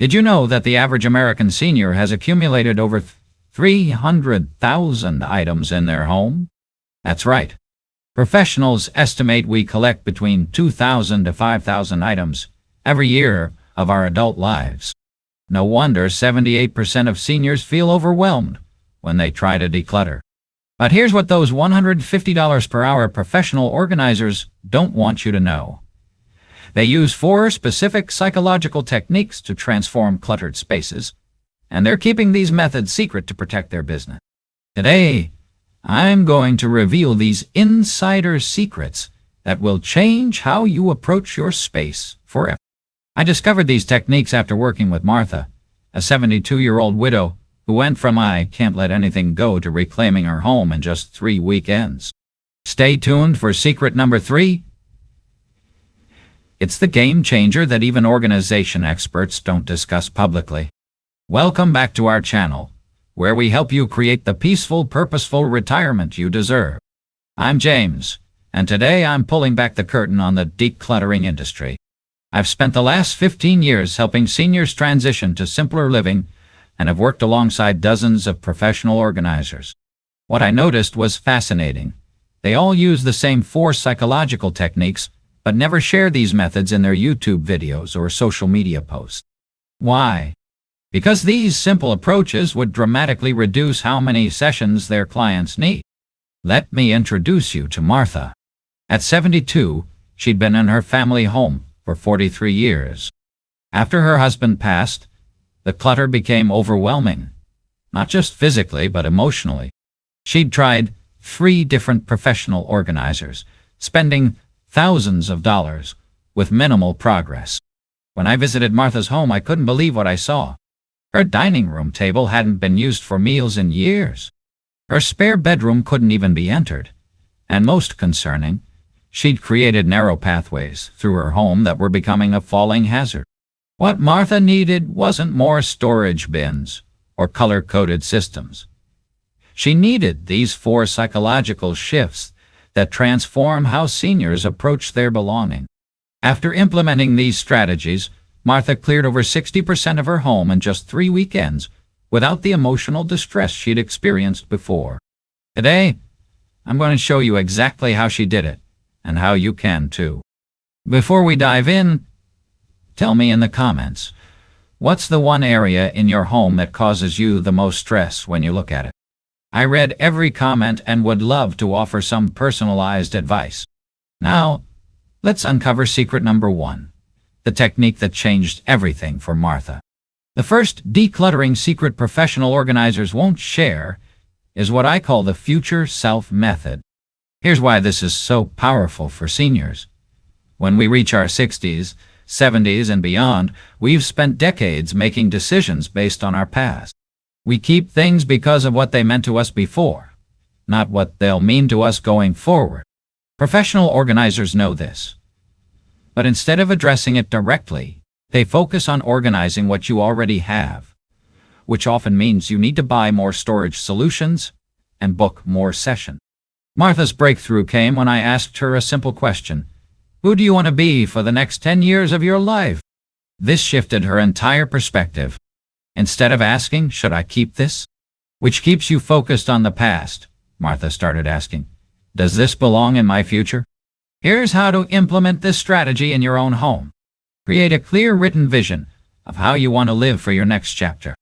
Did you know that the average American senior has accumulated over 300,000 items in their home? That's right. Professionals estimate we collect between 2,000 to 5,000 items every year of our adult lives. No wonder 78% of seniors feel overwhelmed when they try to declutter. But here's what those $150 per hour professional organizers don't want you to know. They use 4 specific psychological techniques to transform cluttered spaces, and they're keeping these methods secret to protect their business. Today, I'm going to reveal these insider secrets that will change how you approach your space forever. I discovered these techniques after working with Martha, a 72-year-old widow who went from I can't let anything go to reclaiming her home in just 3 weekends. Stay tuned for secret number 3. It's the game changer that even organization experts don't discuss publicly. Welcome back to our channel, where we help you create the peaceful, purposeful retirement you deserve. I'm James, and today I'm pulling back the curtain on the decluttering industry. I've spent the last 15 years helping seniors transition to simpler living and have worked alongside dozens of professional organizers. What I noticed was fascinating. They all use the same 4 psychological techniques, but never share these methods in their YouTube videos or social media posts. Why? Because these simple approaches would dramatically reduce how many sessions their clients need. Let me introduce you to Martha. At 72, she'd been in her family home for 43 years. After her husband passed, the clutter became overwhelming, not just physically but emotionally. She'd tried 3 different professional organizers, spending thousands of dollars with minimal progress. When I visited Martha's home, I couldn't believe what I saw. Her dining room table hadn't been used for meals in years. Her spare bedroom couldn't even be entered. And most concerning, she'd created narrow pathways through her home that were becoming a falling hazard. What Martha needed wasn't more storage bins or color-coded systems. She needed these 4 psychological shifts that transform how seniors approach their belonging. After implementing these strategies, Martha cleared over 60% of her home in just 3 weekends without the emotional distress she'd experienced before. Today, I'm going to show you exactly how she did it and how you can too. Before we dive in, tell me in the comments, what's the one area in your home that causes you the most stress when you look at it? I read every comment and would love to offer some personalized advice. Now, let's uncover secret number 1, the technique that changed everything for Martha. The first decluttering secret professional organizers won't share is what I call the future self method. Here's why this is so powerful for seniors. When we reach our 60s, 70s, and beyond, we've spent decades making decisions based on our past. We keep things because of what they meant to us before, not what they'll mean to us going forward. Professional organizers know this. But instead of addressing it directly, they focus on organizing what you already have, which often means you need to buy more storage solutions and book more sessions. Martha's breakthrough came when I asked her a simple question. Who do you want to be for the next 10 years of your life? This shifted her entire perspective. Instead of asking, should I keep this? Which keeps you focused on the past, Martha started asking, does this belong in my future? Here's how to implement this strategy in your own home. Create a clear written vision of how you want to live for your next chapter.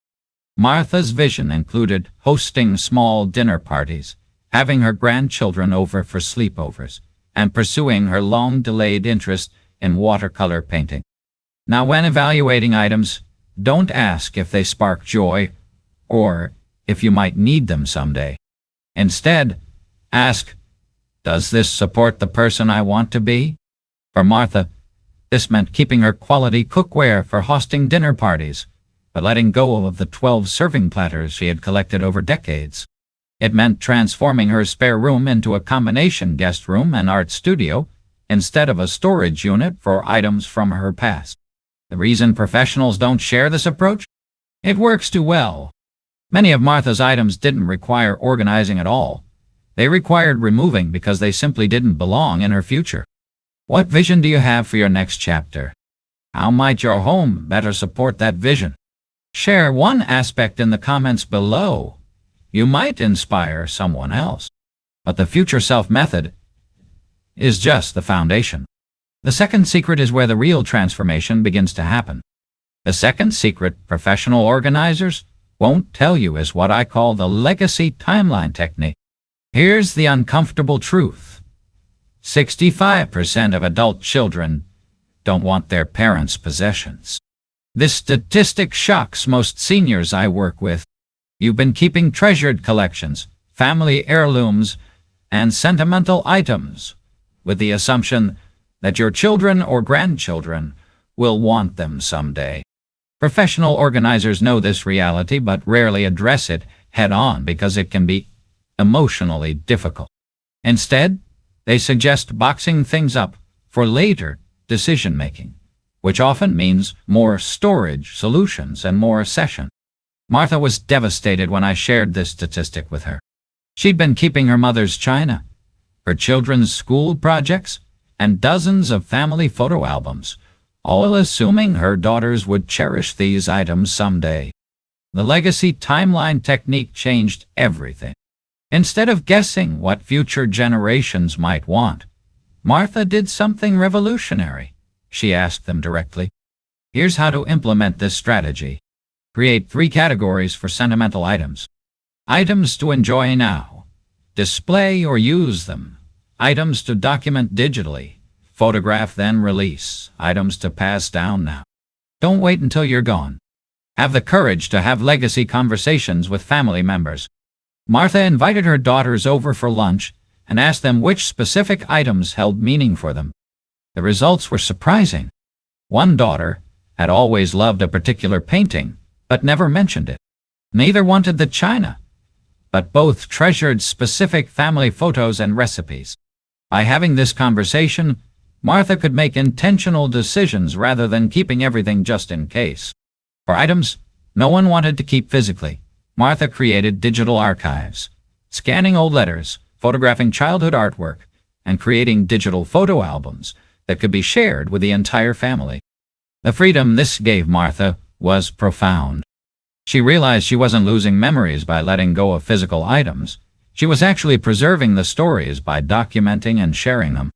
Martha's vision included hosting small dinner parties, having her grandchildren over for sleepovers, and pursuing her long-delayed interest in watercolor painting. Now, when evaluating items, don't ask if they spark joy or if you might need them someday. Instead, ask, does this support the person I want to be? For Martha, this meant keeping her quality cookware for hosting dinner parties, but letting go of the 12 serving platters she had collected over decades. It meant transforming her spare room into a combination guest room and art studio instead of a storage unit for items from her past. The reason professionals don't share this approach? It works too well. Many of Martha's items didn't require organizing at all. They required removing because they simply didn't belong in her future. What vision do you have for your next chapter? How might your home better support that vision? Share one aspect in the comments below. You might inspire someone else. But the future self method is just the foundation. The second secret is where the real transformation begins to happen. The second secret professional organizers won't tell you is what I call the legacy timeline technique. Here's the uncomfortable truth. 65% of adult children don't want their parents' possessions. This statistic shocks most seniors I work with. You've been keeping treasured collections, family heirlooms, and sentimental items with the assumption that your children or grandchildren will want them someday. Professional organizers know this reality but rarely address it head-on because it can be emotionally difficult. Instead, they suggest boxing things up for later decision-making, which often means more storage solutions and more session. Martha was devastated when I shared this statistic with her. She'd been keeping her mother's china, her children's school projects, and dozens of family photo albums, all assuming her daughters would cherish these items someday. The legacy timeline technique changed everything. Instead of guessing what future generations might want, Martha did something revolutionary. She asked them directly. Here's how to implement this strategy. Create 3 categories for sentimental items. Items to enjoy now. Display or use them. Items to document digitally. Photograph then release. Items to pass down now. Don't wait until you're gone. Have the courage to have legacy conversations with family members. Martha invited her daughters over for lunch and asked them which specific items held meaning for them. The results were surprising. One daughter had always loved a particular painting, but never mentioned it. Neither wanted the china, but both treasured specific family photos and recipes. By having this conversation, Martha could make intentional decisions rather than keeping everything just in case. For items no one wanted to keep physically, Martha created digital archives, scanning old letters, photographing childhood artwork, and creating digital photo albums that could be shared with the entire family. The freedom this gave Martha was profound. She realized she wasn't losing memories by letting go of physical items. She was actually preserving the stories by documenting and sharing them.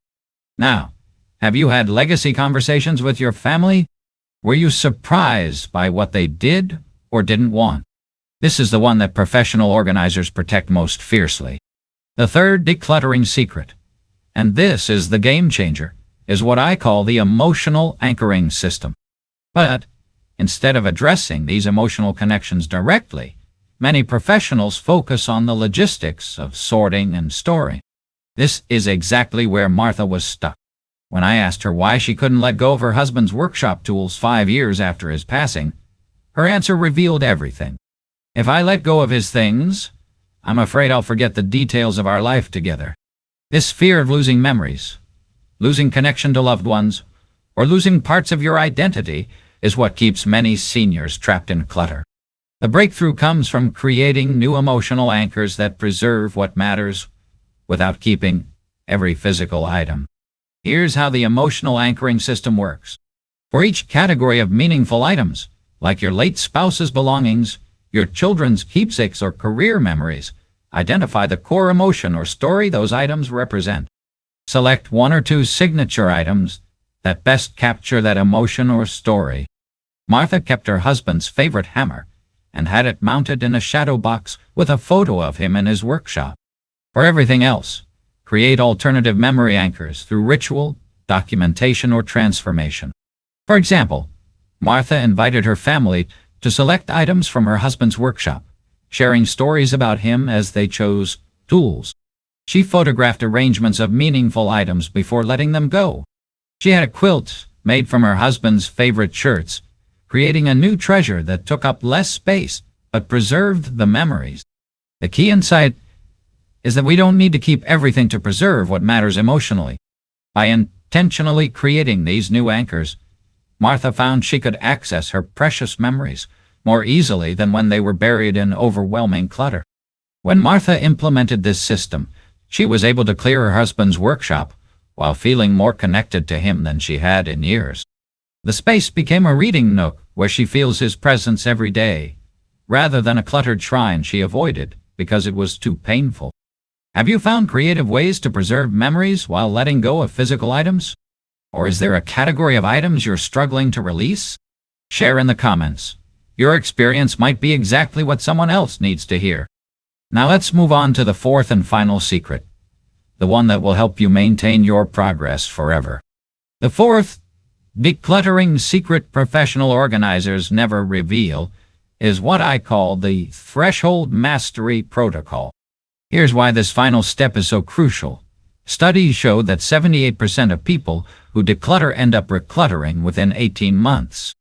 Now, have you had legacy conversations with your family? Were you surprised by what they did or didn't want? This is the one that professional organizers protect most fiercely. The third decluttering secret, and this is the game changer, is what I call the emotional anchoring system. But instead of addressing these emotional connections directly, many professionals focus on the logistics of sorting and storing. This is exactly where Martha was stuck. When I asked her why she couldn't let go of her husband's workshop tools 5 years after his passing, her answer revealed everything. If I let go of his things, I'm afraid I'll forget the details of our life together. This fear of losing memories, losing connection to loved ones, or losing parts of your identity is what keeps many seniors trapped in clutter. The breakthrough comes from creating new emotional anchors that preserve what matters without keeping every physical item. Here's how the emotional anchoring system works. For each category of meaningful items, like your late spouse's belongings, your children's keepsakes or career memories, identify the core emotion or story those items represent. Select 1 or 2 signature items that best capture that emotion or story. Martha kept her husband's favorite hammer and had it mounted in a shadow box with a photo of him in his workshop. For everything else, create alternative memory anchors through ritual, documentation, or transformation. For example, Martha invited her family to select items from her husband's workshop, sharing stories about him as they chose tools. She photographed arrangements of meaningful items before letting them go. She had a quilt made from her husband's favorite shirts, creating a new treasure that took up less space but preserved the memories. The key insight is that we don't need to keep everything to preserve what matters emotionally. By intentionally creating these new anchors, Martha found she could access her precious memories more easily than when they were buried in overwhelming clutter. When Martha implemented this system, she was able to clear her husband's workshop while feeling more connected to him than she had in years. The space became a reading nook where she feels his presence every day, rather than a cluttered shrine she avoided because it was too painful. Have you found creative ways to preserve memories while letting go of physical items? Or is there a category of items you're struggling to release? Share in the comments. Your experience might be exactly what someone else needs to hear. Now let's move on to the fourth and final secret, the one that will help you maintain your progress forever. The fourth decluttering secret professional organizers never reveal is what I call the threshold mastery protocol. Here's why this final step is so crucial. Studies show that 78% of people who declutter end up recluttering within 18 months.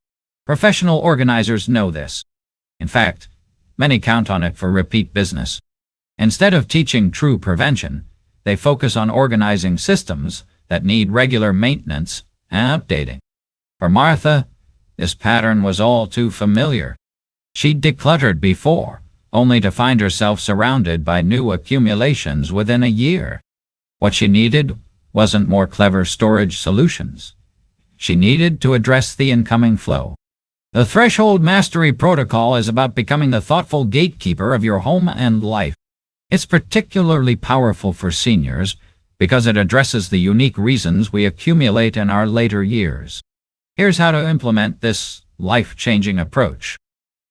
Professional organizers know this. In fact, many count on it for repeat business. Instead of teaching true prevention, they focus on organizing systems that need regular maintenance and updating. For Martha, this pattern was all too familiar. She'd decluttered before, only to find herself surrounded by new accumulations within a year. What she needed wasn't more clever storage solutions. She needed to address the incoming flow. The Threshold Mastery Protocol is about becoming the thoughtful gatekeeper of your home and life. It's particularly powerful for seniors because it addresses the unique reasons we accumulate in our later years. Here's how to implement this life-changing approach.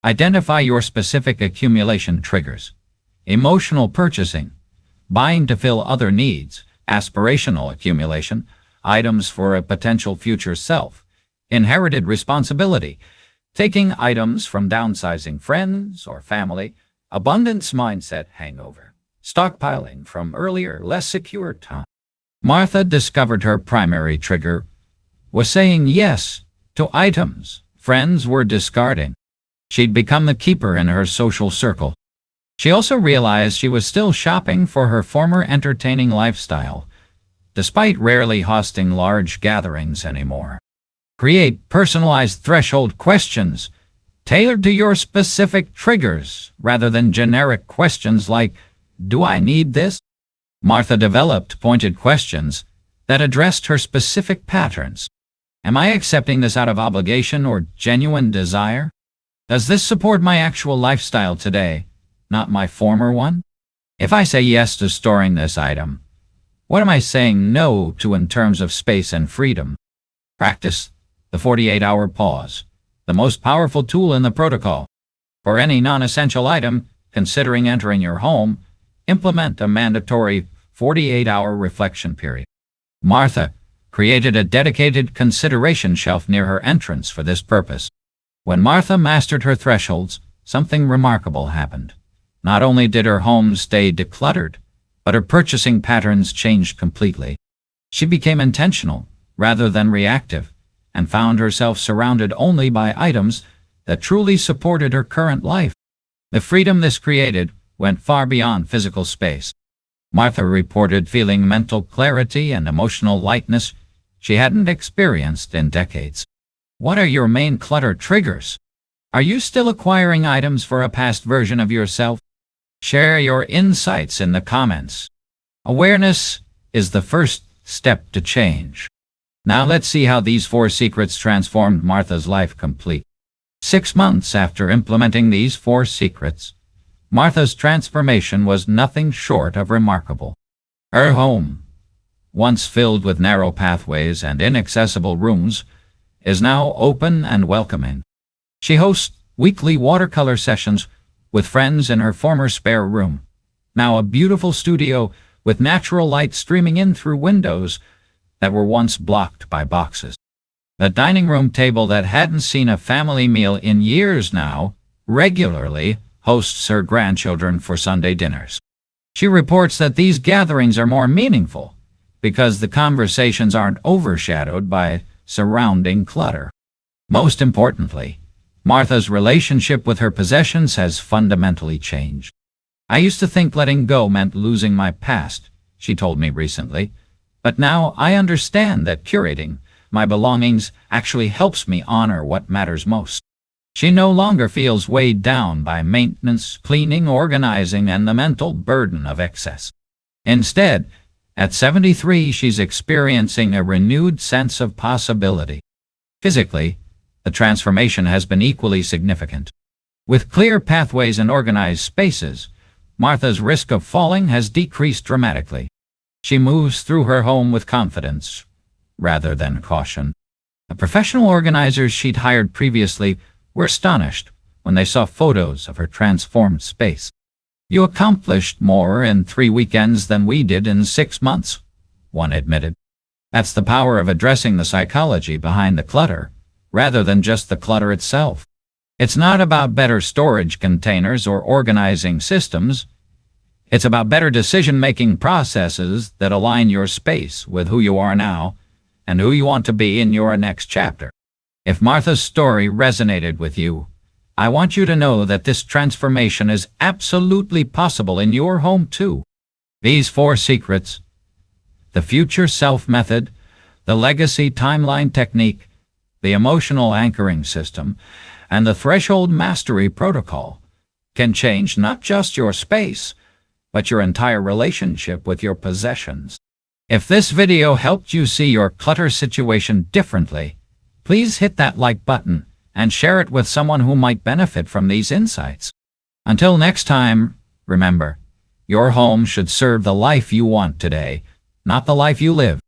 Identify your specific accumulation triggers. Emotional purchasing, buying to fill other needs, aspirational accumulation, items for a potential future self, inherited responsibility, taking items from downsizing friends or family, abundance mindset hangover, stockpiling from earlier, less secure time. Martha discovered her primary trigger was saying yes to items friends were discarding. She'd become the keeper in her social circle. She also realized she was still shopping for her former entertaining lifestyle, despite rarely hosting large gatherings anymore. Create personalized threshold questions tailored to your specific triggers rather than generic questions like, "Do I need this?" Martha developed pointed questions that addressed her specific patterns. Am I accepting this out of obligation or genuine desire? Does this support my actual lifestyle today, not my former one? If I say yes to storing this item, what am I saying no to in terms of space and freedom? Practice the 48-hour pause, the most powerful tool in the protocol. For any non-essential item considering entering your home, implement a mandatory 48-hour reflection period. Martha created a dedicated consideration shelf near her entrance for this purpose. When Martha mastered her thresholds, something remarkable happened. Not only did her home stay decluttered, but her purchasing patterns changed completely. She became intentional rather than reactive, and found herself surrounded only by items that truly supported her current life. The freedom this created went far beyond physical space. Martha reported feeling mental clarity and emotional lightness she hadn't experienced in decades. What are your main clutter triggers? Are you still acquiring items for a past version of yourself? Share your insights in the comments. Awareness is the first step to change. Now let's see how these 4 secrets transformed Martha's life complete. 6 months after implementing these 4 secrets, Martha's transformation was nothing short of remarkable. Her home, once filled with narrow pathways and inaccessible rooms, is now open and welcoming. She hosts weekly watercolor sessions with friends in her former spare room, now a beautiful studio with natural light streaming in through windows that were once blocked by boxes. The dining room table that hadn't seen a family meal in years now regularly hosts her grandchildren for Sunday dinners. She reports that these gatherings are more meaningful because the conversations aren't overshadowed by surrounding clutter. Most importantly, Martha's relationship with her possessions has fundamentally changed. I used to think letting go meant losing my past, she told me recently, but now I understand that curating my belongings actually helps me honor what matters most. She no longer feels weighed down by maintenance, cleaning, organizing, and the mental burden of excess. Instead, at 73, she's experiencing a renewed sense of possibility. Physically, the transformation has been equally significant. With clear pathways and organized spaces, Martha's risk of falling has decreased dramatically. She moves through her home with confidence, rather than caution. The professional organizers she'd hired previously were astonished when they saw photos of her transformed space. "You accomplished more in 3 weekends than we did in 6 months," one admitted. That's the power of addressing the psychology behind the clutter, rather than just the clutter itself. It's not about better storage containers or organizing systems. It's about better decision-making processes that align your space with who you are now and who you want to be in your next chapter. If Martha's story resonated with you, I want you to know that this transformation is absolutely possible in your home too. These 4 secrets, the future self method, the legacy timeline technique, the emotional anchoring system, and the threshold mastery protocol, can change not just your space, but your entire relationship with your possessions. If this video helped you see your clutter situation differently, please hit that like button and share it with someone who might benefit from these insights. Until next time, remember, your home should serve the life you want today, not the life you live.